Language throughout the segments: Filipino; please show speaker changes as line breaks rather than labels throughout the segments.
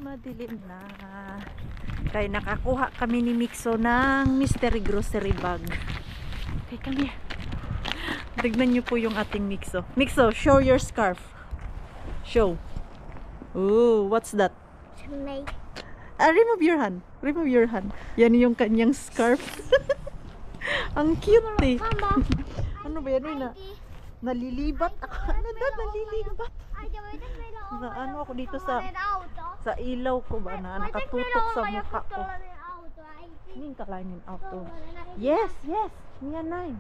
Madilim na. Kaya nakakuha kami ni Mixo ng mystery grocery bag. Okay, come here. Tignan nyo po yung ating Mixo. Mixo, show your scarf. Show. Ooh, what's that?
Snake.
Remove your hand. Remove your hand. Yan yung kanyang scarf. Ang cute eh. Ano ba yan? Nalilibat ako. Ano daw? Nalilibat. Ano ako dito sa ilaw ko ba na nakatutok sa mukha ko. Ning kalainin auto. Yes, yes. Niya nine.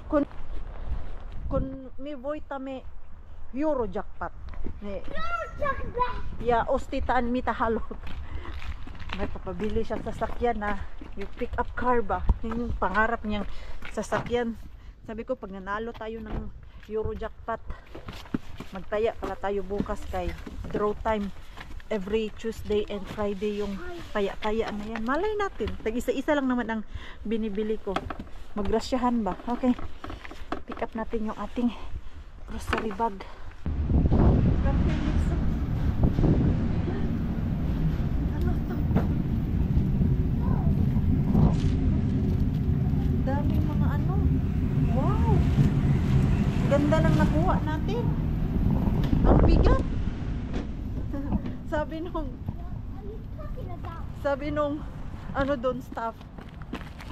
Kun mi boy tame Euro jackpot. Ya ostitaan mi tahalot. May papabili siyang sasakyan na yung pick up car ba. Yung pangarap niyang sasakyan. Sabi ko pag nanalo tayo ng Euro jackpot, magtaya pala tayo bukas kay draw time every Tuesday and Friday yung taya-taya na yan. Malay natin. Tag-isa-isa lang naman ang binibili ko. Magrasyahan ba? Okay. Pick up natin yung ating grocery bag. Daming mga ano. Wow! Ganda ng nakuha natin. Ang bigat. sabi nung ano doon staff,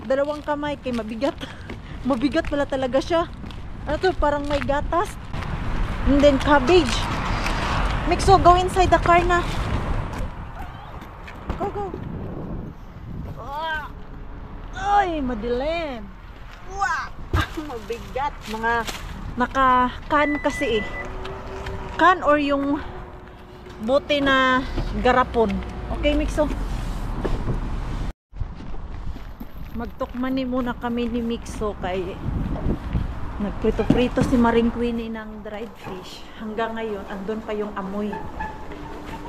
2 kamay kay mabigat. Mabigat pala talaga siya. Ano to, parang may gatas. And then cabbage. Mixo, go inside the car na. Go, go. Ay, madilim. Wow! Mabigat. Mga naka-can kasi eh. Can or yung bote na garapon. Okay, Mixo? Magtukmani muna kami ni Mixo kay nagprito-prito si Maring Queenie ng dried fish. Hanggang ngayon, andun pa yung amoy.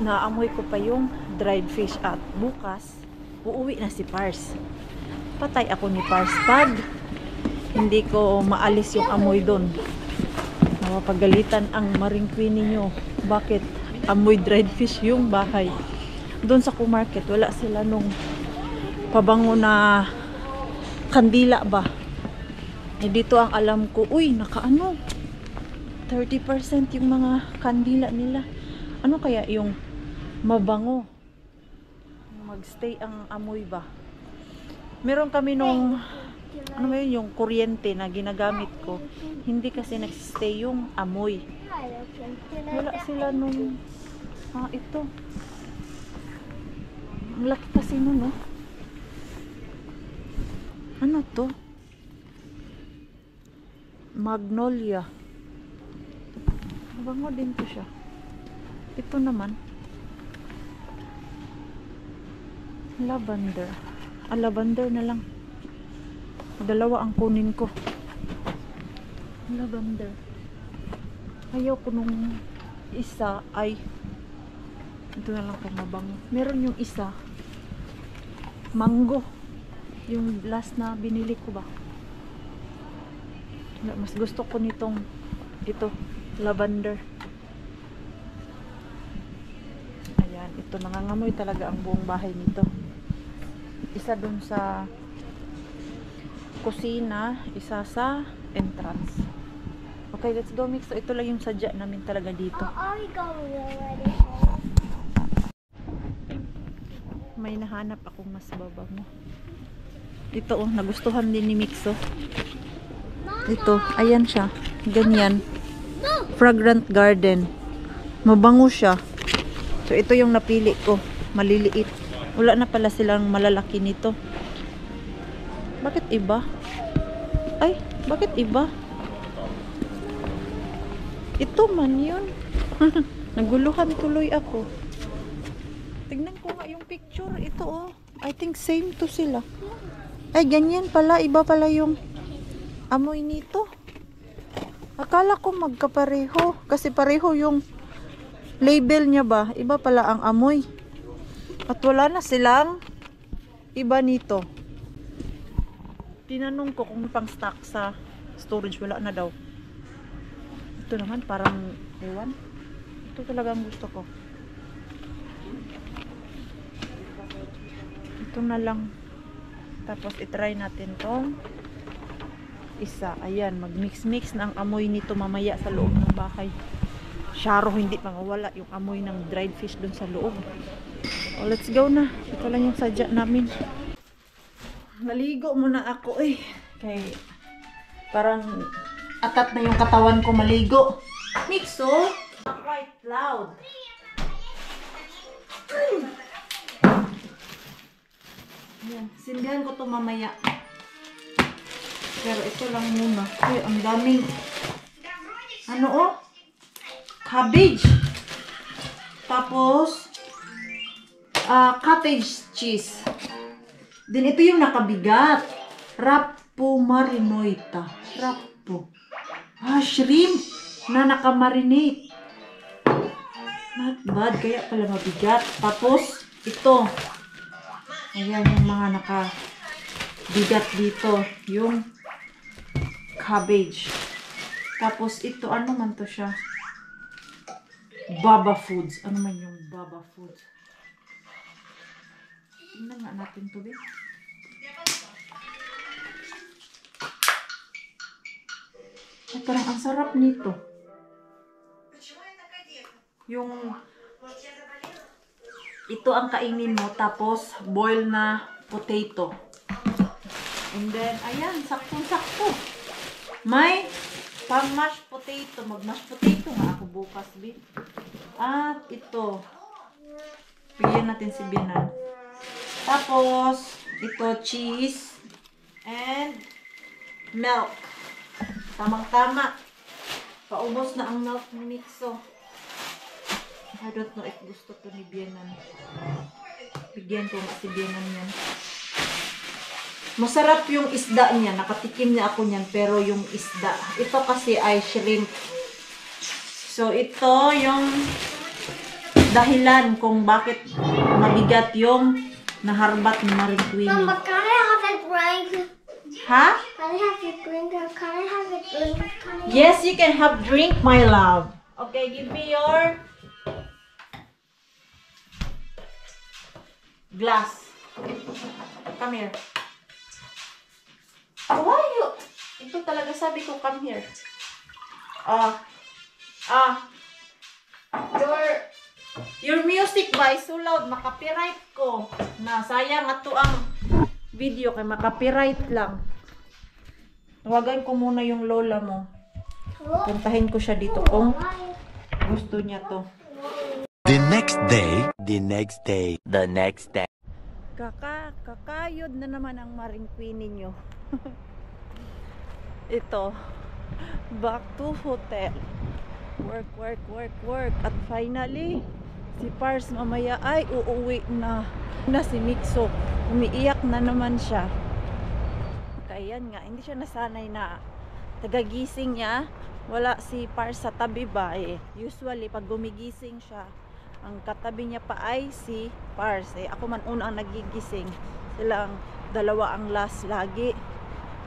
Naamoy ko pa yung dried fish at bukas, uuwi na si Pars. Patay ako ni Pars pag hindi ko maalis yung amoy doon. Mapagalitan ang Maring Queenie nyo. Bakit amoy dried fish yung bahay? Doon sa Q-Market, wala sila nung pabango na kandila ba? Eh dito ang alam ko, uy, nakaano 30% yung mga kandila nila. Ano kaya yung mabango? Magstay ang amoy ba? Meron kami nung ano ba yun, yung kuryente na ginagamit ko. Hindi kasi nagsistay yung amoy. Wala sila nung ito. Ang laki kasi nun, no? Ano to? Magnolia. Mabango din to siya. Ito naman lavender. Lavender na lang. 2 ang kunin ko. Lavender. Ayaw ko nung isa ay ito na lang kung mabango. Meron yung isa mango. Yung last na binili ko ba. Mas gusto ko nitong ito, lavender. Ayan, ito nangangamoy talaga ang buong bahay nito. Isa dun sa kusina, isa sa entrance. Okay, let's go mix. So, ito lang yung sadya namin talaga dito. May nahanap akong mas babango. Ito oh, nagustuhan din ni Mixo. Ito, ayan siya. Ganyan. Fragrant Garden. Mabango siya. So, ito yung napili ko. Maliliit. Wala na pala silang malalaki nito. Bakit iba? Ay, bakit iba? Ito man yun. Naguluhan tuloy ako. Tignan ko nga yung picture. Ito oh. I think same to sila. Ay, ganyan pala. Iba pala yung amoy nito. Akala ko magkapareho. Kasi pareho yung label niya ba. Iba pala ang amoy. At wala na silang iba nito. Tinanong ko kung pang stock sa storage wala na daw. Ito naman parang ewan. Ito talaga ang gusto ko. Ito na lang. Tapos itry natin tong isa. Ayan, mag-mix-mix na ang amoy nito mamaya sa loob ng bahay. Syaro, hindi mawala yung amoy ng dried fish dun sa loob. Oh, let's go na. Ito lang yung sadya namin. Naligo muna ako eh. Kay parang atat na yung katawan ko maligo. Mixo, quite loud. Ayan, sindihan ko to mamaya. Pero ito lang muna. Ay, ang daming ano oh? Cabbage. Tapos cottage cheese. Then ito yung nakabigat. Rappo marinoita. Rappo. Shrimp na nakamarinate. Not bad. Kaya pala mabigat. Tapos ito. Ayan yung mga nakabigat dito. Yung cabbage. Tapos ito, ano man to siya? Baba Foods. Ano man yung Baba Foods? Tingnan nga natin to, eh. Ay, parang ang sarap nito. Yung ito ang kainin mo, tapos boil na potato. And then, ayan, saktong-sakto. May pang-mashed potato. Mag-mashed potato nga ako bukas, bin. At ito. Bigyan natin si Binan. Tapos, ito, cheese. And milk. Tamang-tama. Paubos na ang milk ni Mixo. I don't know if gusto to ni Bianan. Bigyan ko nga si Bianan yan. Masarap yung isda niya. Nakatikim niya ako niyan. Pero yung isda. Ito kasi ay shrimp. So, ito yung dahilan kung bakit mabigat yung naharbat ni Maring Queenie.
Mama, can I have a drink?
Ha?
Can I have a drink? Can I have a drink?
Yes, you can have drink, my love. Okay, give me your glass. Come here. Why you? Ito talaga sabi ko, come here. Your music ba is so loud, makapiright ko. Na sayang ato ang video kay makapiright lang. Tawagan ko muna yung lola mo. Puntahin ko siya dito kung gusto niya to.
The next day, the next day, the next day.
Kakayod na naman ang Maring Queenie nyo. Ito. Back to hotel. Work, work, work, work. At finally, si Pars mamaya ay uuwi na. Si Mixo. Umiiyak na naman siya. Kaya yan nga, hindi siya nasanay na tagagising niya. Wala si Pars sa tabi ba eh. Usually, pag gumigising siya, ang katabi niya pa ay si Pars. Ako man una ang nagigising. Silang dalawa ang last lagi.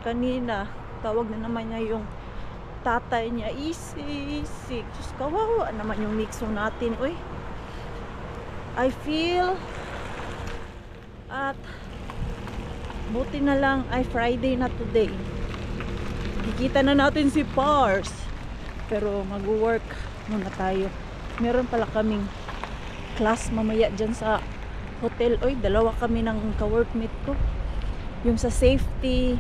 Kanina, tawag na naman niya yung tatay niya. Easy. Diyos, kawawa naman yung Mixo natin. Uy. I feel at buti na lang ay Friday na today. Kikita na natin si Pars. Pero mag-work muna tayo. Meron pala kaming class mamaya dyan sa hotel. Oy, dalawa kami ng ka-workmate ko. Yung sa safety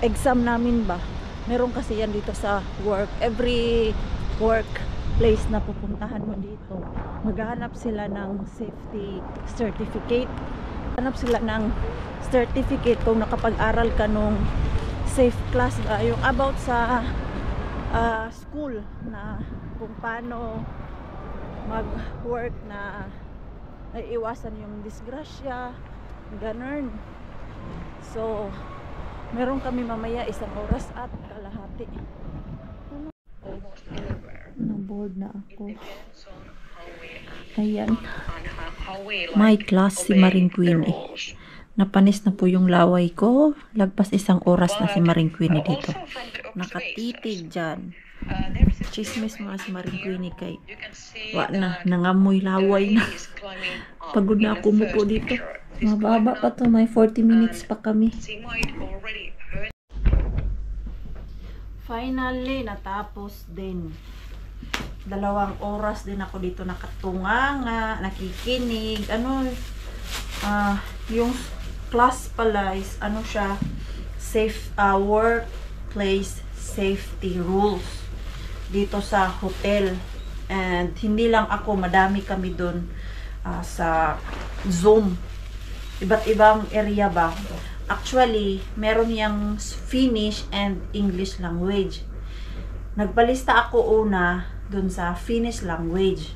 exam namin ba. Meron kasi yan dito sa work. Every work place na pupuntahan mo dito, maghahanap sila ng safety certificate. Hanap sila ng certificate kung nakapag-aral ka nung safe class ba, yung about sa school na kung paano mag-work na naiiwasan yung disgrasya, ganun. So, meron kami mamaya 1 oras at kalahati. Na-board na ako. Ayan. May class si Maring Queenie. Napanis na po yung laway ko. Lagpas 1 oras na si Maring Queenie dito. Nakatitig dyan. Chismis mga si Maring Queenie kay wa na, nangamoy laway na. Pagod na ako mo po dito. Mababa pa to, may 40 minutes pa kami. Finally, natapos din. 2 oras din ako dito nakatunganga, nakikinig. Yung class pala is siya, safe workplace safety rules dito sa hotel. And hindi lang ako, madami kami doon sa Zoom. Iba't ibang area ba. Actually, meron yung Finnish and English language. Nagpalista ako una doon sa Finnish language.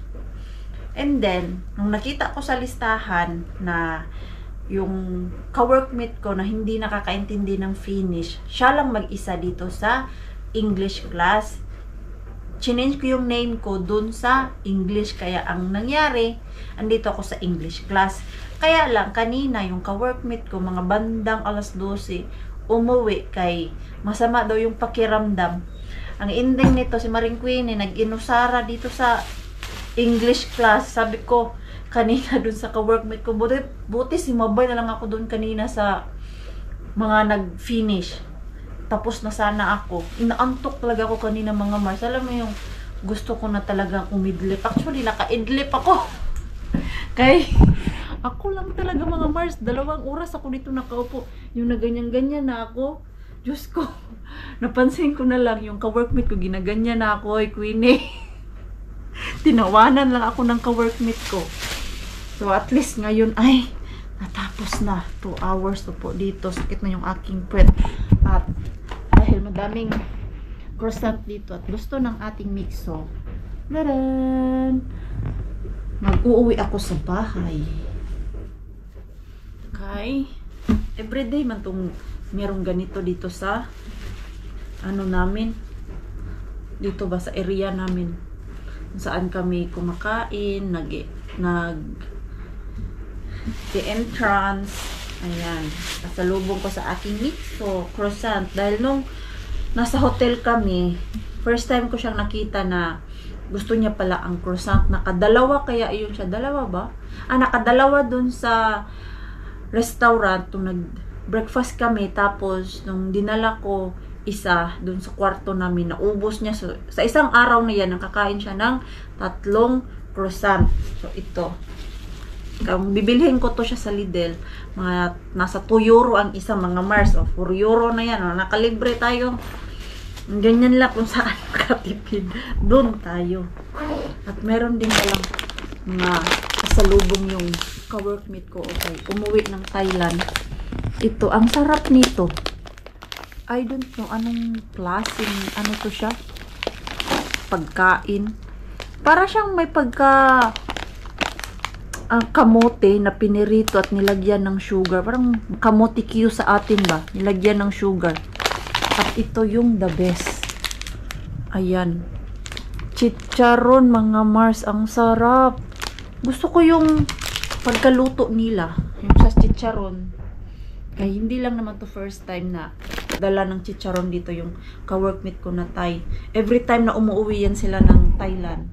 And then, nung nakita ko sa listahan na yung ka-workmate ko na hindi nakakaintindi ng Finnish, siya lang mag-isa dito sa English class. Change ko yung name ko dun sa English. Kaya ang nangyari, andito ako sa English class. Kaya lang, kanina yung ka-workmate ko, mga bandang 12:00, umuwi kay masama daw yung pakiramdam. Ang ending nito, si Maring Queenie, nag-inusara dito sa English class. Sabi ko, kanina dun sa ka-workmate ko, buti si Mabay na lang ako dun kanina sa mga nag-finish. Tapos na sana ako. Inaantok talaga ako kanina mga Mars. Alam mo yung gusto ko na talagang umidlip. Actually, naka-idlip ako. Kay, ako lang talaga mga Mars. 2 oras ako dito nakaupo. Yung naganyan-ganyan na ako. Diyos ko. Napansin ko na lang yung ka-workmate ko. Ginaganyan na ako. Ay, Queenie. Tinawanan lang ako ng ka-workmate ko. So, at least ngayon, ay, natapos na. 2 hours to po dito. Sakit na yung aking puwet. At, dahil madaming croissant dito at gusto ng ating mixo, daran! Mag-uuwi ako sa bahay. Okay? Everyday man tong merong ganito dito sa namin. Dito ba sa area namin. Saan kami kumakain, the-entrance. Ayan. Kasalubong ko sa aking mixo, croissant. Dahil nung nasa hotel kami, first time ko siyang nakita na gusto niya pala ang croissant. Nakadalawa kaya yun siya. Dalawa ba? Nakadalawa dun sa restaurant. Nung nag-breakfast kami, tapos nung dinala ko isa dun sa kwarto namin, naubos niya. So, sa isang araw na yan, nakakain siya ng 3 croissant. So, ito. Bibilhin ko to siya sa Lidl. Mga nasa 2 euro ang isa mga Mars. O 4 euro na yan. Nakalibre tayo. Ganyan lang kung saan makatipid. Doon tayo. At meron din palang mga kasalubong yung ka-workmate ko. Okay. Umuwi ng Thailand. Ito. Ang sarap nito. I don't know anong klaseng to siya. Pagkain. Para siyang may ang kamote na pinirito at nilagyan ng sugar. Parang kamote Q sa atin ba? Nilagyan ng sugar. At ito yung the best. Ayan. Chicharon mga Mars. Ang sarap. Gusto ko yung pagkaluto nila. Yung sa chicharon. Kaya hindi lang naman to first time na dala ng chicharon dito yung ka-workmate ko na Thai. Every time na umuwi yan sila ng Thailand,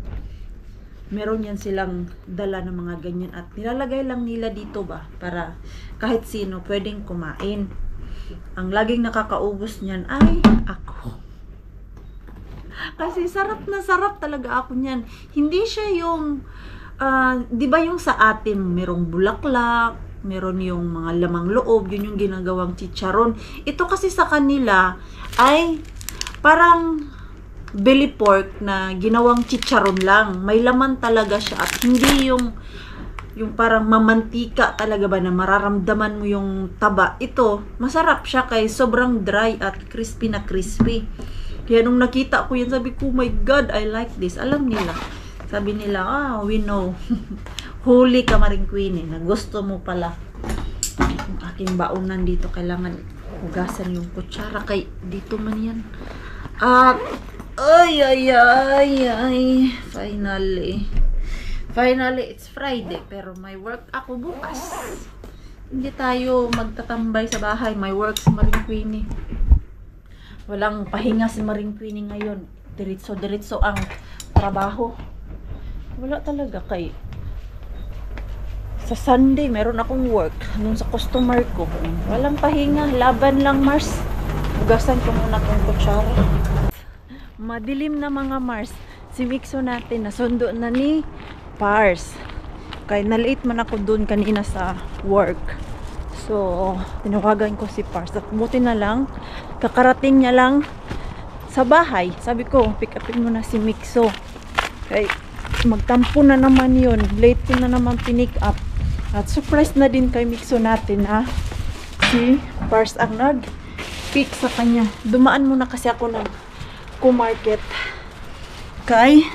meron yan silang dala ng mga ganyan at nilalagay lang nila dito ba para kahit sino pwedeng kumain. Ang laging nakakaubos niyan ay ako. Kasi sarap na sarap talaga ako niyan. Hindi siya yung di ba yung sa atin merong bulaklak, meron yung mga lamang loob, yun yung ginagawang chicharon. Ito kasi sa kanila ay parang belly pork na ginawang chicharon lang. May laman talaga siya at hindi yung parang mamantika talaga ba na mararamdaman mo yung taba. Ito, masarap siya kay sobrang dry at crispy na crispy. Kaya nung nakita ko yan, sabi ko, oh my God, I like this. Alam nila. Sabi nila, we know. Huli ka Maring Queenie na gusto mo pala. Yung aking baonan dito, kailangan hugasan yung kutsara kay dito man yan. At ay, finally, it's Friday, pero may work ako bukas. Hindi tayo magtatambay sa bahay. May work si Maring Queenie. Walang pahinga si Maring Queenie ngayon. Diretso-diretso ang trabaho. Wala talaga kay sa Sunday meron akong work nung sa customer ko. Walang pahinga, laban lang Mars. Hugasan ko muna tong kutsara. Madilim na mga Mars. Si Mixo natin nasundo na ni Pars. Kaya na-late man ako doon kanina sa work. So, tinawagan ko si Pars. At buti na lang, kakarating niya lang sa bahay. Sabi ko, pick upin mo na si Mixo. Kaya magtampo na naman yun. Late ko na naman pinick up. At surprise na din kay Mixo natin ha. Si Pars ang nag-pick sa kanya. Dumaan muna kasi ako ng Q-Market. Kay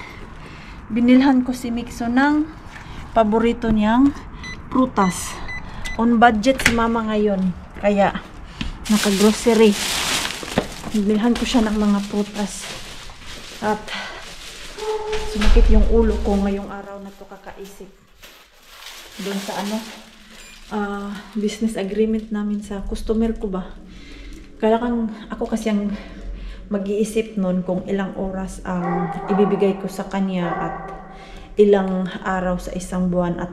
binilhan ko si Mixo ng paborito niyang prutas. On budget si mama ngayon. Kaya naka-grocery. Binilhan ko siya ng mga prutas. At sumakit yung ulo ko ngayong araw na to kakaisip. Doon sa business agreement namin sa customer ko ba. Kailangan ako kasi ang mag-iisip nun kung ilang oras ang ibibigay ko sa kanya at ilang araw sa isang buwan at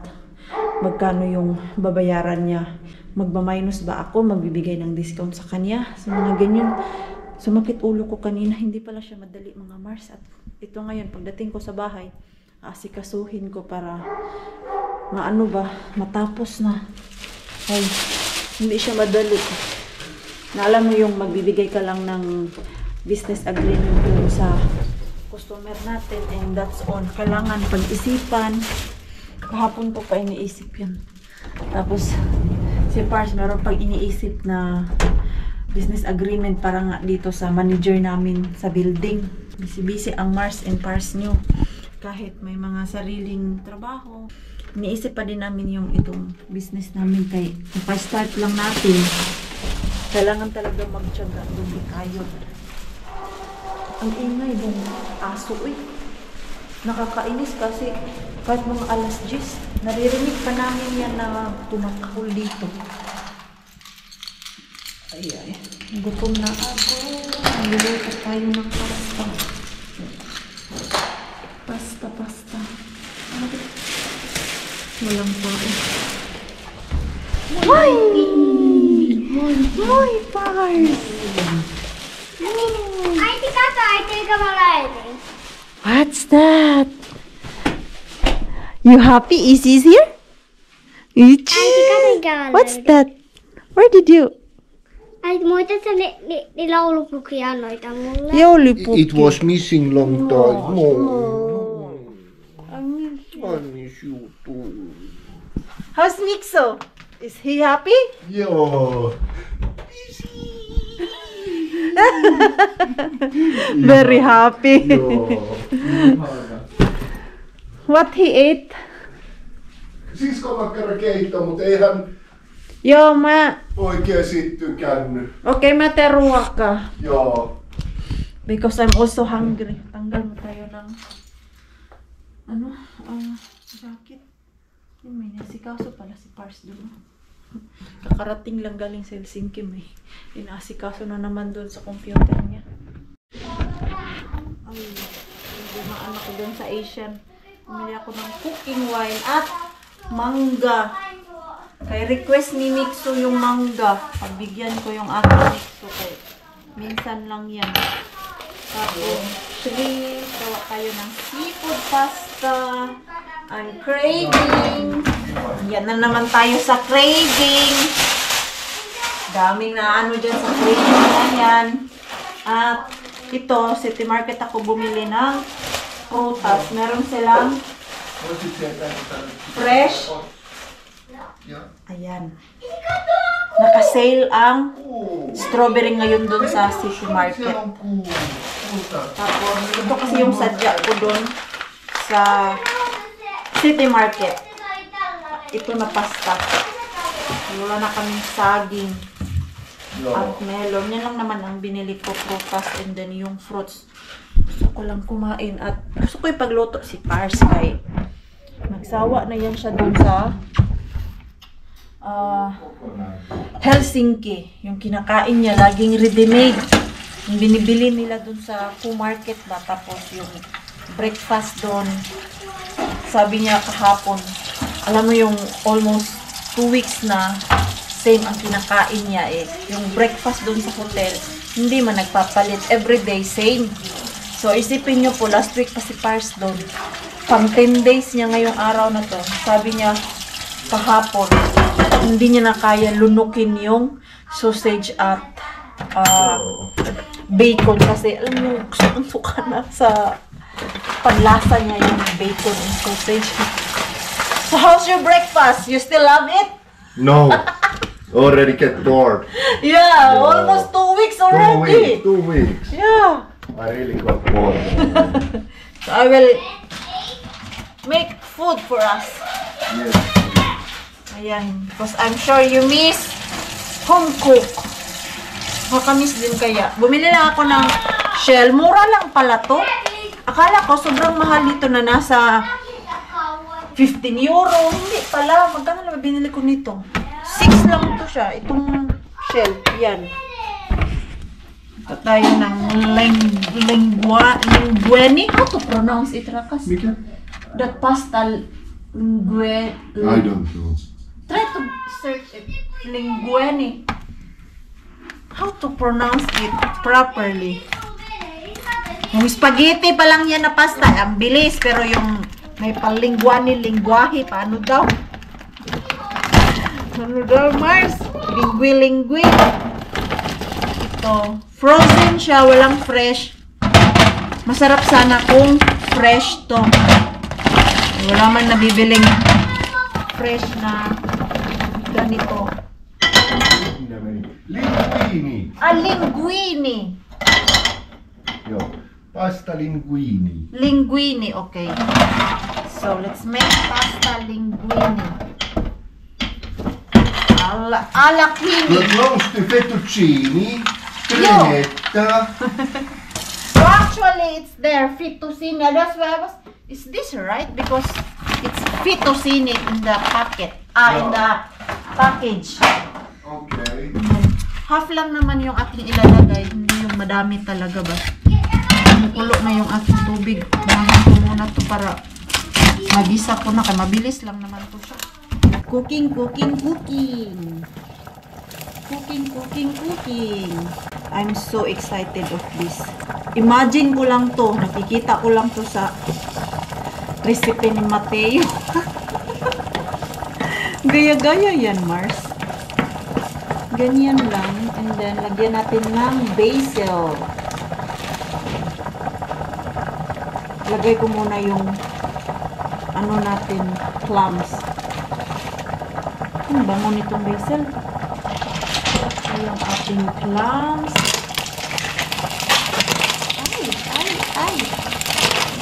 magkano yung babayaran niya. Magmaminus ba ako? Magbibigay ng discount sa kanya? Sa mga ganyan. Sumakit ulo ko kanina. Hindi pala siya madali mga Mars. At ito ngayon, pagdating ko sa bahay, asikasuhin ko para matapos na. Ay, hindi siya madali. Na alam mo yung magbibigay ka lang ng business agreement dun sa customer natin and that's all. Kailangan pag-isipan. Kahapon ko pa iniisip yun. Tapos si Pars meron pag iniisip na business agreement para nga dito sa manager namin sa building. Busy-busy ang Mars and Pars nyo. Kahit may mga sariling trabaho, iniisip pa din namin yung itong business namin kay pa-start lang natin. Kailangan talaga magtiyaga doon kayo. Ang ingay ng aso nakakainis kasi kahit mga alas 10, naririnig pa namin yan na tumakahol dito. Ay, gutom na ako. Niluluto tayo ng pasta. Pasta. Walang pae. Moy! Moy, Pars! What's that? You happy? Izzy's here? What's that? Where did you?
It was missing long time. No. I miss you too.
How's Mixo? Is he happy?
Yeah.
Very happy. What he ate?
Sisko makkara keitto, mutta eihän
Joo, mä...
oikeasti tykännyt.
Okay, mä teen ruokaa.
Joo.
Because I'm also hungry. Tanggal mo tayo ng... jacket. May nasikaso pala si Pars doon. Kakarating lang galing sa Helsinki, may inaasikaso na naman doon sa computer niya. Ay, dumaan ako doon sa Asian. Bumili ako ng cooking wine at mangga. Kay request ni Mixo yung mangga. Pabigyan ko yung aking Mixo kay minsan lang yan. Tapos, shrimp. Gawa tayo ng seafood pasta. I'm craving. Yan na naman tayo sa craving. Daming na dyan sa craving na yan. At ito, City Market ako bumili ng prutas. Meron silang fresh. Ayan. Naka-sale ang strawberry ngayon dun sa City Market. Tapos, ito kasi yung sadya ko dun sa City Market. Ito na pasta. Wala na kaming saging. At melon. Yan lang naman ang binili ko. Prutas and then yung fruits. Gusto ko lang kumain. At gusto ko ipagluto si Pars kay nagsawa na yan siya dun sa Helsinki. Yung kinakain niya, laging ready-made. Yung binibili nila dun sa market ba. Tapos yung breakfast dun. Sabi niya kahapon, alam mo yung almost 2 weeks na same ang kinakain niya eh. Yung breakfast dun sa hotel, hindi man nagpapalit. Everyday, same. So, isipin nyo po, last week pa si Pars dun. Pang 10 days niya ngayong araw na to. Sabi niya, kahapon, hindi niya na kaya lunukin yung sausage at bacon. Kasi, alam mo, gusto ka na sa panlasa niya yung bacon and sausage. So, how's your breakfast? You still love it?
No. Already get bored.
Yeah, almost 2 weeks already.
2 weeks.
Yeah.
I really got bored.
So, I will make food for us.
Yes.
Ayan. Because I'm sure you miss home cook. Makamiss din kaya. Bumili lang ako ng shell. Mura lang pala to. Akala ko sobrang mahal dito na nasa 15 euro. Hindi pala. Magkano lang binili ko nito? 6 lang to siya. Itong shell. Yan. Ito tayo ng linguine. How to pronounce it, Rakas?
Mika?
That pasta linguine.
I don't know.
Try to search it. Linguine. How to pronounce it properly? Yung spaghetti pa lang yan na pasta. Ang bilis. Pero yung may palinguani, paano daw? Ano daw, Mars? Lingui. Ito. Frozen siya. Walang fresh. Masarap sana kung fresh to. Wala man nabibiling fresh na ganito.
Linguini.
Linguine.
Yo, pasta linguini.
Linguine, okay. So, let's make pasta linguine. Alla quini.
With roast fettuccini, cremetta.
So, actually, it's there, fettuccine. That's why I was, is this right? Because it's fettuccine in the packet. In the package.
Okay.
Half lang naman yung aking ilalagay. Hindi yung madami talaga ba? Kulo na yung aking tubig. Unahin ko muna to para magisa ko na. Kaya mabilis lang naman to siya. Cooking. I'm so excited of this. Imagine ko lang to. Nakikita ko lang to sa recipe ni Mateo. Gaya-gaya yan, Mars. Ganyan lang. And then, lagyan natin ng basil. Lagay ko muna yung ano natin, clams. Ang bango nitong basil. Yung ating clams.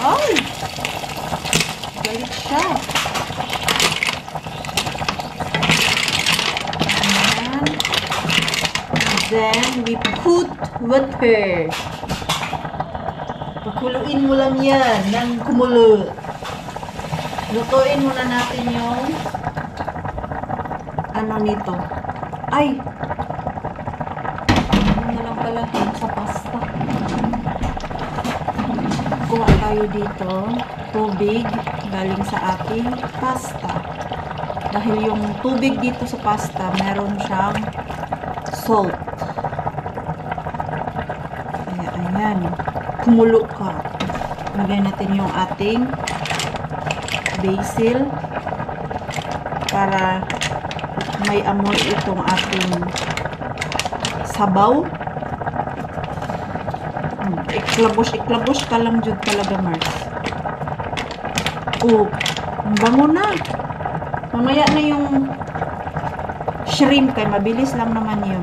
Ay! Galit siya. Then, we put water. Pakuluin mo lang yan ng kumulo. Lutuin muna natin yung ano nito. Ay! Ano na lang pala sa pasta. Kuha tayo dito. Tubig galing sa ating pasta. Dahil yung tubig dito sa pasta, meron siyang salt. Kaya, ayan. Kumulo ka. Lagay natin yung ating basil para may amoy itong ating sabaw. Iklabos ka lang dyan talaga, Mars. Oh, bango na. Mamaya na yung shrimp kay mabilis lang naman yun.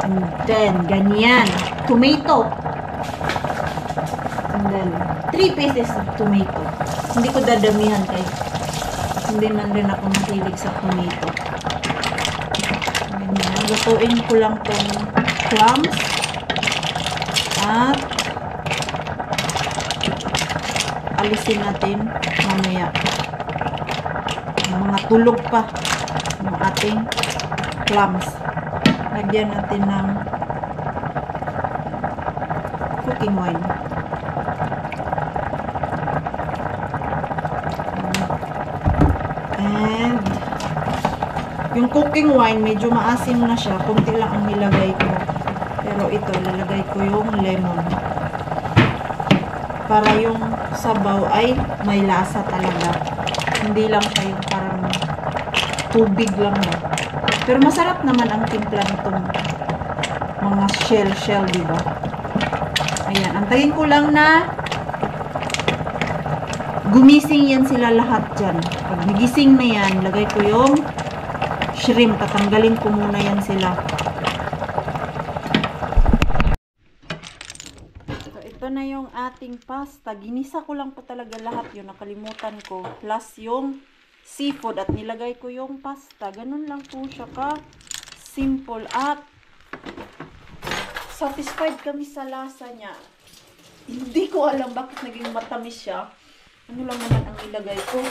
And then, ganyan. Tomato. And then, 3 pieces of tomato. Hindi ko dadamihan kay hindi man rin ako mahilig sa tomato. Ganyan. Lutuin ko lang tong clams. At alisin natin mamaya. mga tulog pa yung ating clams. Lagyan natin ng cooking wine. And yung cooking wine, medyo maasim na siya. Kunti lang ang nilagay ko. Pero ito, lalagay ko yung lemon. Para yung sabaw ay may lasa talaga. Hindi lang siya yung parang tubig lang na. Pero masarap naman ang timpla nitong mga shell, di ba? Ayan, antayin ko lang na gumising yan sila lahat dyan. Pag nagising na yan, lagay ko yung shrimp. Tatanggalin ko muna yan sila. So, ito na yung ating pasta. Ginisa ko lang po talaga lahat yun. Nakalimutan ko. Plus yung seafood at nilagay ko yung pasta. Ganun lang po siya ka simple at satisfied kami sa lasa niya. Hindi ko alam bakit naging matamis siya. Ano lang naman ang ilagay ko?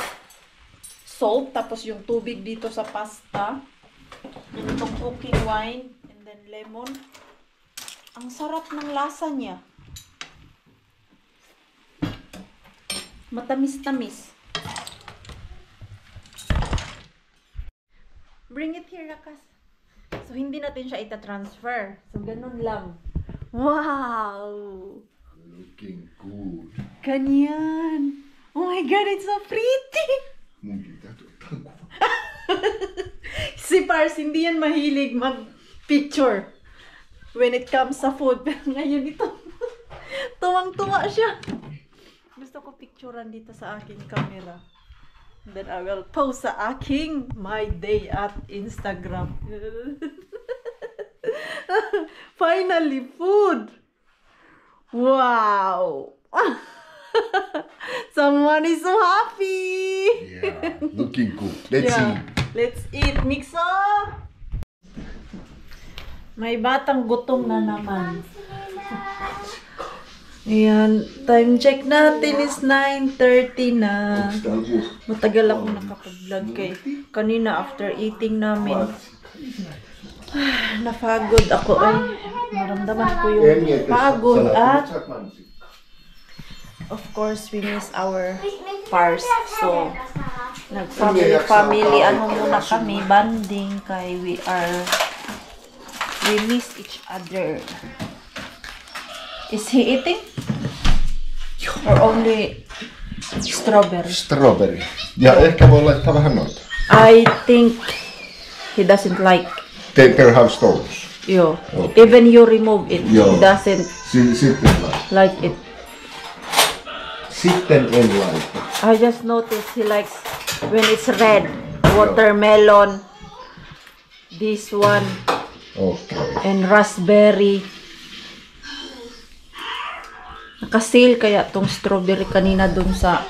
Salt, tapos yung tubig dito sa pasta. And itong cooking wine, and then lemon. Ang sarap ng lasa niya. Matamis-tamis. Bring it here, Rakas. So, hindi natin siya ita-transfer. So, ganun lang. Wow!
Looking good.
Ganyan. Oh my God, it's so pretty! Si Pars, hindi yan mahilig mag-picture when it comes sa food. Pero ngayon ito, tuwang-tuwa siya. Gusto ko picturean dito sa aking camera. Then I will post sa aking My Day at Instagram. Finally, food! Wow! Someone is so happy!
Yeah, looking good. Let's see.
Let's eat, Mixo! May batang gutom na naman. Ayan, time check natin is 9:30 na. Matagal ako nakapag-vlog kay kanina after eating namin. Napagod ako ay naramdaman ko yung pagod at of course we miss our Pars. So nag-family ano muna kami, banding kay we miss each other. Is he eating? Or only strawberry?
Strawberry. Ja ehkä voi laittaa vähän noita.
I think he doesn't like.
Perhaps those.
Yo.
Okay.
Even you remove it,
Joo.
he doesn't
Sitten laittaa.
like it.
Sitten en laita.
I just noticed he likes when it's red. Watermelon. This one.
Okay.
And raspberry. Naka-sale kaya tong strawberry kanina dun sa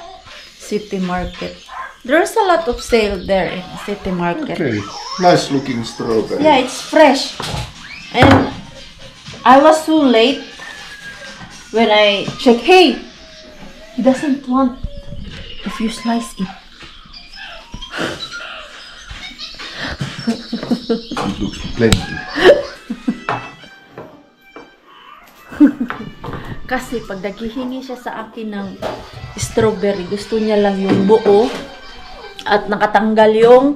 City Market. There's a lot of sale there in City Market.
Okay. Nice looking strawberry.
Yeah, it's fresh. And I was too late when I check. Hey, he doesn't want if you slice it.
It looks plenty.
Kasi pag naghihingi siya sa akin ng strawberry, gusto niya lang yung buo at nakatanggal yung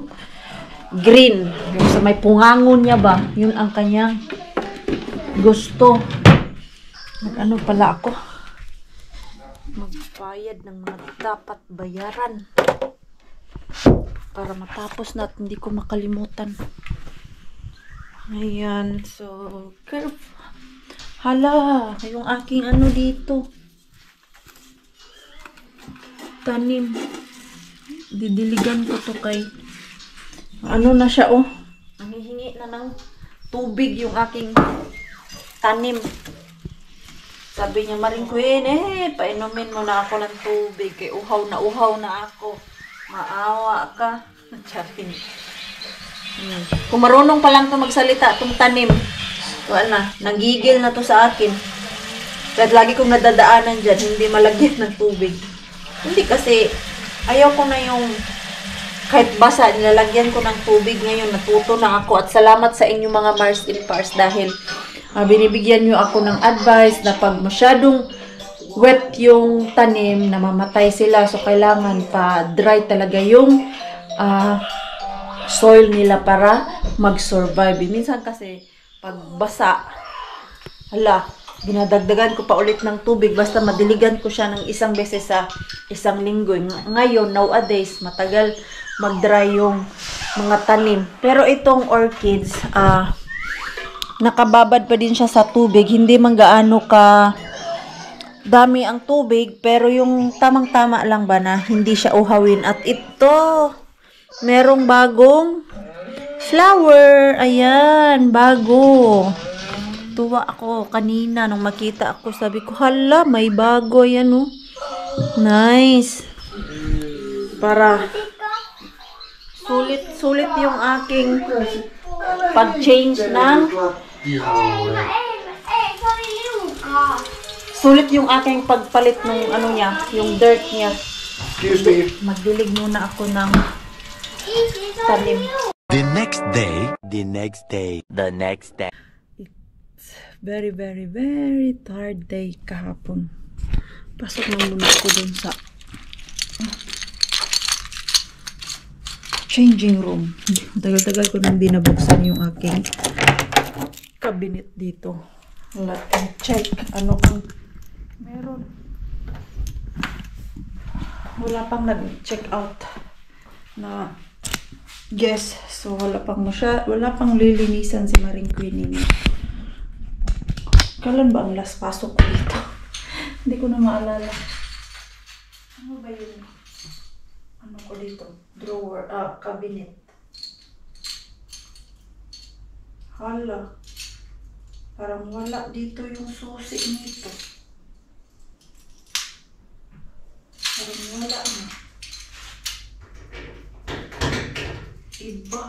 green. Yung sa may pungangon niya ba? Yun ang kanyang gusto. Ano pala ako? Magbayad ng mga dapat bayaran. Para matapos na at hindi ko makalimutan. Ayan. So, careful. Hala, yung aking ano dito. Tanim. Didiligan ko to kay ano na siya oh. Nangihingi na ng tubig yung aking tanim. Sabi niya, Maring Queen, painumin mo na ako ng tubig. Kay uhaw na ako. Maawa ka. Charing. Kung marunong pa lang to magsalita, itong tanim. Wala na, nagigil na to sa akin. Kahit lagi kong nadadaanan dyan, hindi malagyan ng tubig. Hindi kasi, ayaw ko na yung kahit basa, nilalagyan ko ng tubig ngayon. Natuto na ako. At salamat sa inyo mga Mars and Pars dahil binibigyan nyo ako ng advice na pag masyadong wet yung tanim, namamatay sila. So, kailangan pa dry talaga yung soil nila para mag-survive. Minsan kasi, pag basa, dinadagdagan ko pa ulit ng tubig. Basta madiligan ko siya ng isang beses sa isang linggo. Ngayon, nowadays, matagal mag-dry yung mga tanim. Pero itong orchids, nakababad pa din siya sa tubig. Hindi man gaano ka dami ang tubig, pero yung tamang-tama lang ba na hindi siya uhawin. At ito, merong bagong flower. Ayan, bago. Tuwa ako kanina nung makita ako. Sabi ko, hala, may bago. Ayan, oh. Nice. Para sulit yung aking pag-change ng sulit yung aking pagpalit ng ano niya, yung dirt niya.
Excuse me.
Magdilig muna ako ng tanim.
The next day, the next day, the next day.
Very, very, very tired day kahapon. Pasok na muna ako dun sa changing room. Tagal-tagal ko nang binabuksan yung aking cabinet dito. Let me check ano ang meron. Wala pang nag-check out na guest. So wala pang lilinisan si Maring Queenie niya. Kailan ba ang last pasok ko dito? Hindi ko na maalala. Ano ba yun? Ano ko dito? Drawer, cabinet. Hala. Parang wala dito yung susi nito. Parang wala na. Iba.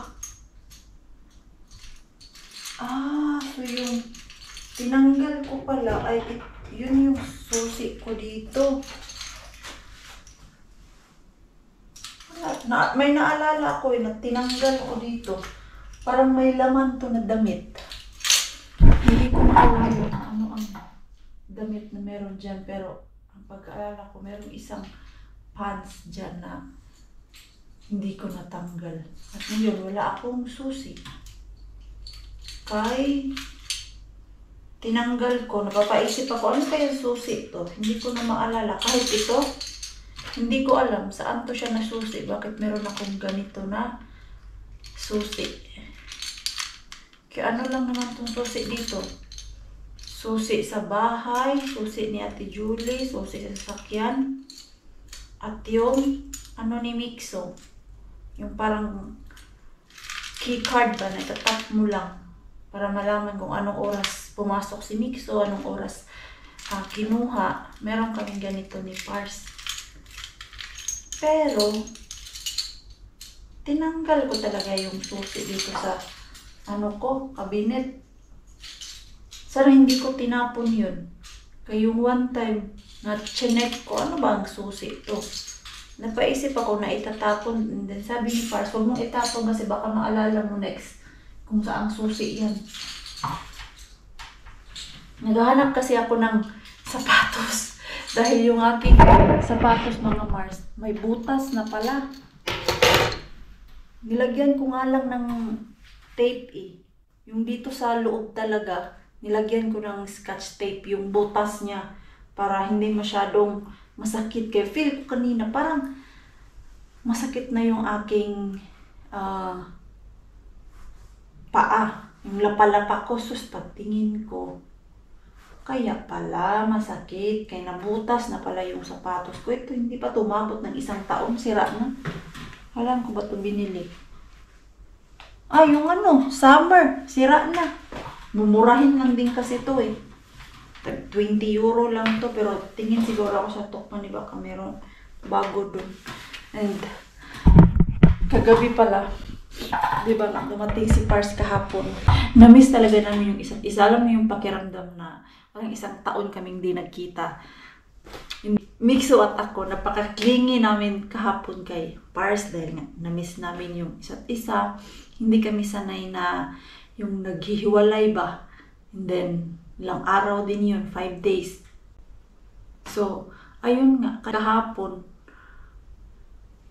So yung tinanggal ko pala ay yun yung susi ko dito. May naalala ko na tinanggal ko dito. Parang may laman to na damit. Hindi ko maalala ano ang damit na meron dyan. Pero ang pagkaalala ko, meron isang pants dyan na hindi ko natanggal. At ngayon, wala akong susi. Kay tinanggal ko, napapaisip ako, ano kaya susi ito? Hindi ko na maalala. Kahit ito, hindi ko alam saan to siya nasusi. Bakit meron akong ganito na susi? Kaya ano lang naman itong susi dito? Susi sa bahay, susi ni Ate Julie, susi sa sasakyan. At yung ano ni Mixo, yung parang keycard ba na itatap mo lang para malaman kung anong oras pumasok si Mixo, anong oras kinuha. Meron kaming ganito ni Pars. Pero, tinanggal ko talaga yung susi dito sa cabinet. Sana hindi ko tinapon yun. Kaya yung one time na chinek ko, ano ba ang susi ito? Napaisip ako na itatapon. And then sabi ni Pars, huwag mong itapon kasi baka maalala mo next kung saang susi yan. Naghahanap kasi ako ng sapatos. Dahil yung aking sapatos mga Mars, may butas na pala. Nilagyan ko nga lang ng tape eh. Yung dito sa loob talaga, nilagyan ko ng scotch tape yung butas niya para hindi masyadong masakit. Kaya feel ko kanina parang masakit na yung aking paa. Yung lapalapa ko, sus pagtingin ko. Kaya pala masakit. Kaya nabutas na pala yung sapatos ko. Ito hindi pa tumabot ng 1 taon. Sira na. Alam ko ba ito binili? Yung summer. Sira na. Mumurahin lang din kasi ito eh. 20 euro lang to. Pero tingin siguro ako sa Tokman. Baka meron bago dun. And kagabi pala. Diba dumating si Pars kahapon. Na-miss talaga namin yung isa't isa. Alam mo yung pakiramdam na parang 1 taon kaming di nagkita. Mixo at ako, napaka-clingy namin kahapon kay Pars dahil nga na-miss namin yung isa't isa. Hindi kami sanay na yung naghihiwalay ba. And then, ilang araw din yun, 5 days. So, ayun nga, kahapon.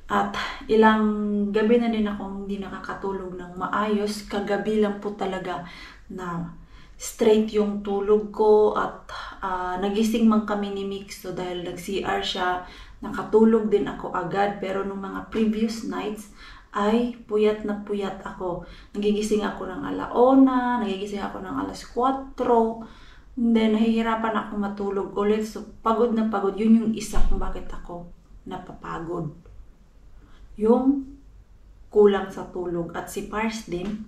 At ilang gabi na din akong hindi nakakatulog ng maayos. Kagabi lang po talaga na straight yung tulog ko at nagising man kami ni Mixo dahil nag-CR siya. Nakatulog din ako agad pero nung mga previous nights ay puyat na puyat ako. Nagigising ako ng 1:00, nagigising ako ng 4:00. And then nahihirapan ako matulog ulit. So pagod na pagod. Yun yung isa kung bakit ako napapagod. Yung kulang sa tulog. At si Pars din,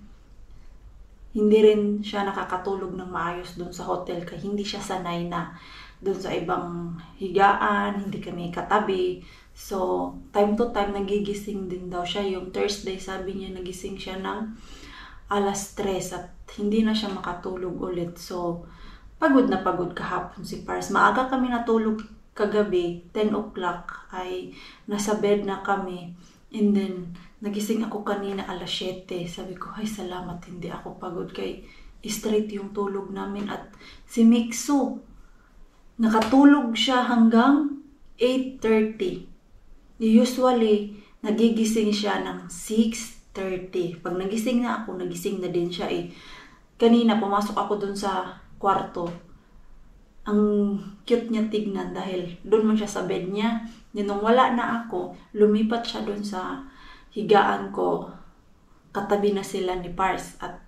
hindi rin siya nakakatulog ng maayos doon sa hotel kaya hindi siya sanay na doon sa ibang higaan, hindi kami katabi. So, time to time nagigising din daw siya. Yung Thursday, sabi niya nagising siya ng 3:00 at hindi na siya makatulog ulit. So, pagod na pagod kahapon si Pars. Maaga kami natulog kagabi, 10 o'clock ay nasa bed na kami. And then, nagising ako kanina 7:00. Sabi ko, ay salamat, hindi ako pagod kay straight yung tulog namin. At si Mixo, nakatulog siya hanggang 8:30. Usually, nagigising siya ng 6:30. Pag nagising na ako, nagising na din siya eh. Kanina, pumasok ako dun sa kwarto. Ang cute niya tignan dahil doon man siya sa bed niya. Nung wala na ako, lumipat siya doon sa higaan ko. Katabi na sila ni Pars at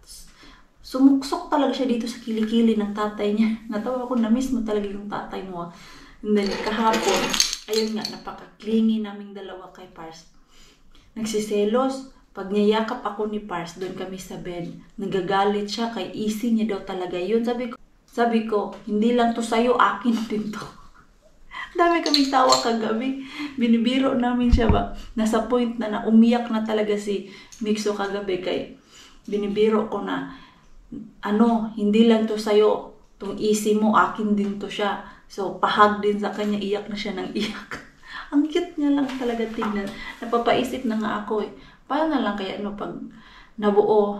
sumuksok talaga siya dito sa kilikili ng tatay niya. Natawa ko, na-miss mo talaga yung tatay mo. And then kahapon, ayun nga, napaka-clingy naming dalawa kay Pars. Nagsiselos. Pag niyayakap ako ni Pars, doon kami sa bed. Nagagalit siya kay easy niya daw talaga yun. Sabi ko, hindi lang to sa'yo, akin din to. Dami kaming tawa kagabi. Binibiro namin siya ba. Nasa point na umiyak na talaga si Mixo kagabi kay binibiro ko na hindi lang to sa'yo. Itong easy mo, akin din to siya. So, pahag din sa kanya, iyak na siya ng iyak. Ang cute niya lang talaga tingnan. Napapaisip na nga ako eh. Paano na lang kaya pag nabuo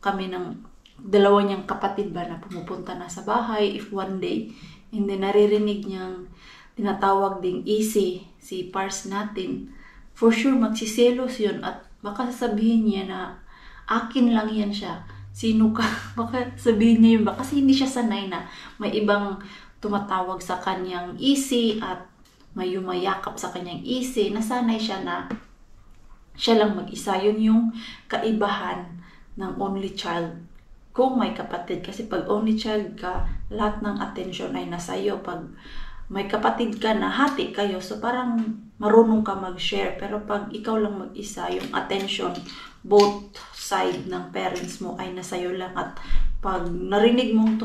kami ng dalawa niyang kapatid ba na pumupunta na sa bahay if one day, and then naririnig niyang tinatawag ding easy si Pars natin, for sure magsiselos yun at baka sasabihin niya na akin lang yan siya. Sino ka? Baka sabihin niya yun ba? Kasi hindi siya sanay na may ibang tumatawag sa kanyang easy at may yumayakap sa kanyang easy. Nasanay siya na siya lang mag-isa. Yun yung kaibahan ng only child. Kung may kapatid, kasi pag only child ka, lahat ng attention ay nasa iyo. Pag may kapatid ka na, hati kayo. So parang marunong ka mag-share. Pero pag ikaw lang mag-isa, yung attention, both side ng parents mo ay nasa iyo lang. At pag narinig mong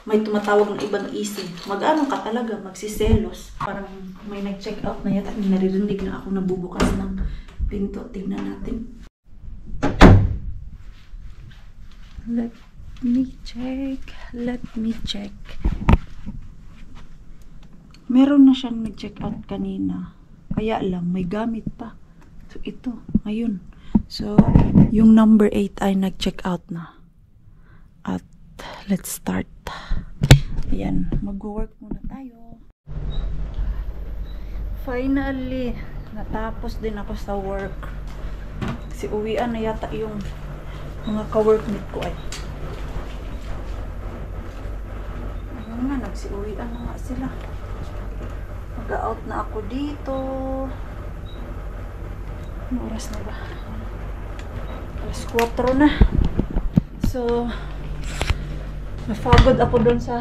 may tumatawag ng ibang easy, mag-ano ka talaga, magsiselos. Parang may nag-check out na yata. Naririnig na ako nabubukas ng pinto. Tingnan natin. Let me check. Meron na siyang nag-check out kanina. Kaya lang, may gamit pa. So, ito. Ayun. So, yung number 8 ay nag-check out na. At, let's start. Ayan. Mag-work muna tayo. Finally, natapos din ako sa work. Kasi uwian na yata yung mga ka-workmate ko ay. Ayun nga, nagsiuwian na nga sila. Mag-out na ako dito. Anong oras na ba? 4:00 na. So, napagod ako doon sa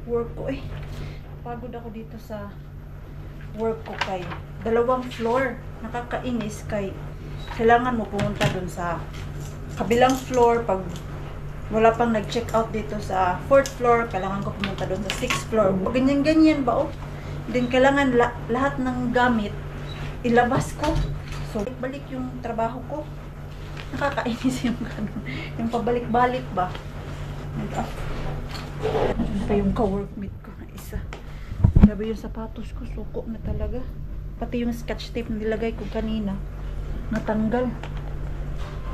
work ko eh. Pagod ako dito sa work ko kay 2 floor. Nakakainis kay kailangan mo pumunta doon sa kabilang floor. Pag wala pang nag-check out dito sa 4th floor, kailangan ko pumunta doon sa 6th floor. Ganyan-ganyan ba oh? Then kailangan lahat ng gamit ilabas ko. So, balik yung trabaho ko. Nakakainis yung yung pabalik-balik ba. Nag-up. Ano pa yung ka-workmate ko na isa. Grabe yung sapatos ko, suko na talaga. Pati yung scotch tape na nilagay ko kanina, natanggal.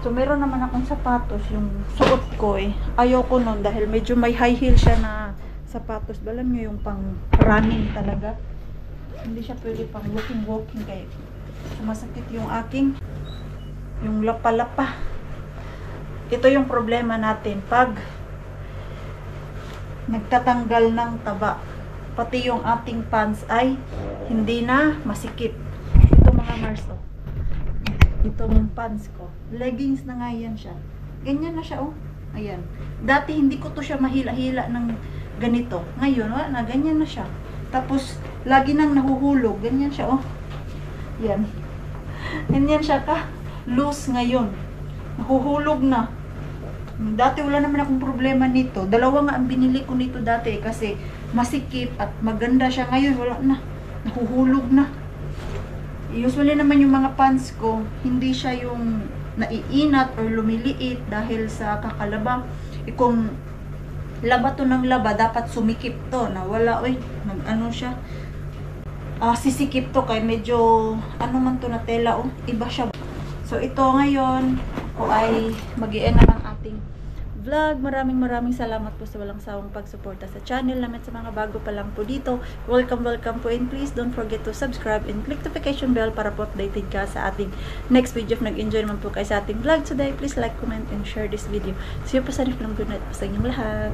So, meron naman akong sapatos, yung suot ko eh. Ayaw ko nun dahil medyo may high heel siya na sapatos. Balam nyo yung pang running talaga. Hindi siya pwede pang walking kaya sumasakit yung aking, yung lapa-lapa. Ito yung problema natin pag nagtatanggal ng taba. Pati yung ating pants ay hindi na masikip. Ito mga Marso. Itong pants ko. Leggings na nga yan siya. Ganyan na siya, oh. Ayan. Dati hindi ko to siya mahila-hila ng ganito. Ngayon, wala na. Ganyan na siya. Tapos, lagi nang nahuhulog. Ganyan siya, oh. Yan. Ganyan siya ka. Loose ngayon. Nahuhulog na. Dati wala naman akong problema nito. Dalawa nga ang binili ko nito dati kasi masikip at maganda siya. Ngayon, wala na. Nahuhulog na. Usually naman yung mga pants ko, hindi siya yung naiinat or lumiliit dahil sa kakalaba. Kung laba to ng laba, dapat sumikip to. Nawala, oy, nag-ano siya. Sisikip to kay medyo, ano man to na tela, oh, iba siya. So, ito ngayon, ko ay mag-i-end na ng ating vlog. Maraming salamat po sa walang sawang pagsuporta sa channel namin. Sa mga bago pa lang po dito, welcome po, and please don't forget to subscribe and click notification bell para po updated ka sa ating next video. If nag-enjoy naman po kayo sa ating vlog today, please like, comment, and share this video. See you po sa next vlog. Good night po sa inyong lahat.